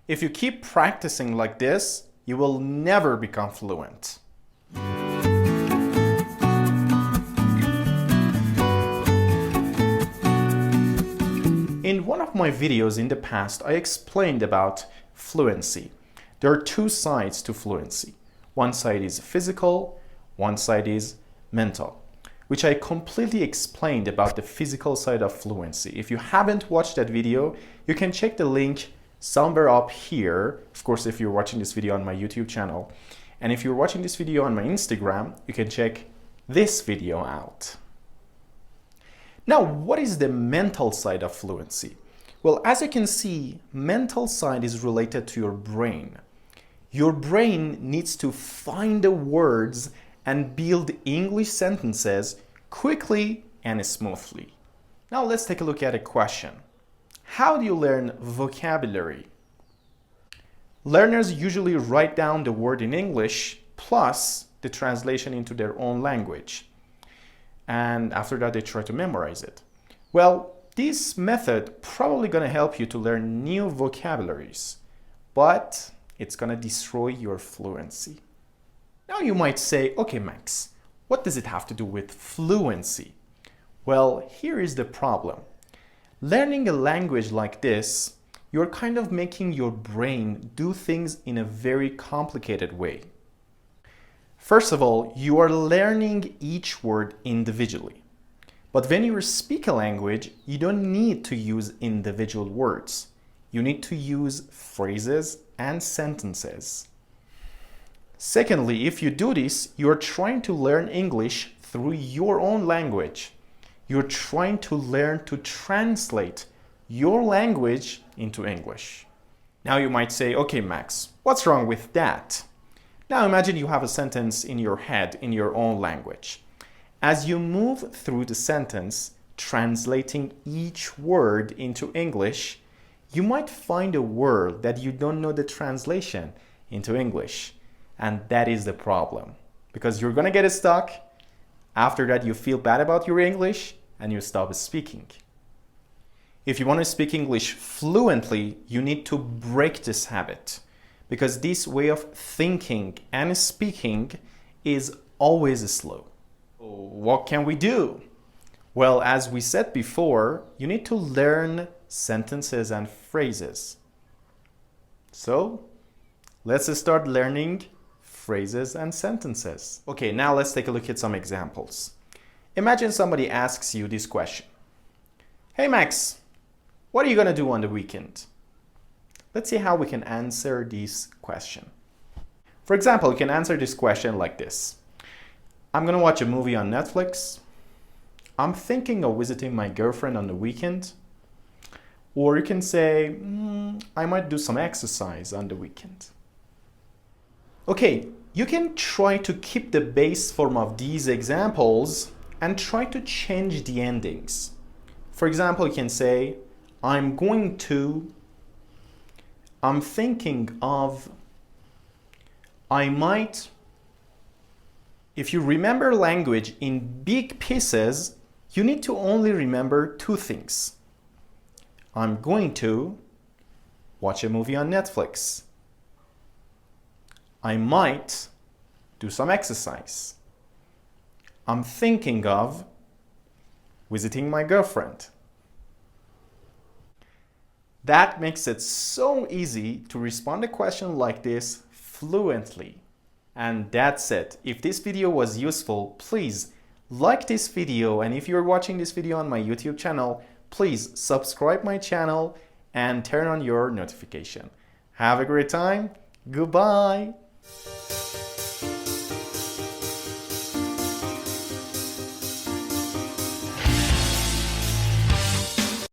If you keep practicing like this, you will never become fluent. In one of my videos in the past, I explained about fluency. There are two sides to fluency. One side is physical, one side is mental, which I completely explained about the physical side of fluency. If you haven't watched that video, you can check the link somewhere up here. Of course, if you're watching this video on my YouTube channel. And if you're watching this video on my Instagram, you can check this video out. Now, what is the mental side of fluency? Well, as you can see, mental side is related to your brain. Your brain needs to find the words and build English sentences quickly and smoothly. Now let's take a look at a question. How do you learn vocabulary? Learners usually write down the word in English plus the translation into their own language. And after that, they try to memorize it. Well, this method probably going to help you to learn new vocabularies, but it's going to destroy your fluency. Now you might say, okay, Max, what does it have to do with fluency? Well, here is the problem. Learning a language like this, you're kind of making your brain do things in a very complicated way. First of all, you are learning each word individually. But when you speak a language, you don't need to use individual words. You need to use phrases and sentences. Secondly, if you do this, you're trying to learn English through your own language. You're trying to learn to translate your language into English. Now you might say, okay, Max, what's wrong with that? Now imagine you have a sentence in your head in your own language. As you move through the sentence, translating each word into English, you might find a word that you don't know the translation into English. And that is the problem. Because you're going to get stuck. After that, you feel bad about your English and you stop speaking. If you want to speak English fluently, you need to break this habit. Because this way of thinking and speaking is always slow. What can we do? Well, as we said before, you need to learn sentences and phrases. So, let's start learning phrases and sentences. Okay, now let's take a look at some examples. Imagine somebody asks you this question. Hey Max, what are you going to do on the weekend? Let's see how we can answer this question. For example, you can answer this question like this. I'm going to watch a movie on Netflix. I'm thinking of visiting my girlfriend on the weekend. Or you can say, I might do some exercise on the weekend. Okay, you can try to keep the base form of these examples and try to change the endings. For example, you can say, I'm going to, I'm thinking of, I might. If you remember language in big pieces, you need to only remember two things. I'm going to watch a movie on Netflix. I might do some exercise. I'm thinking of visiting my girlfriend. That makes it so easy to respond to a question like this fluently. And that's it. If this video was useful, please like this video. And if you're watching this video on my YouTube channel, please subscribe my channel and turn on your notification. Have a great time. Goodbye.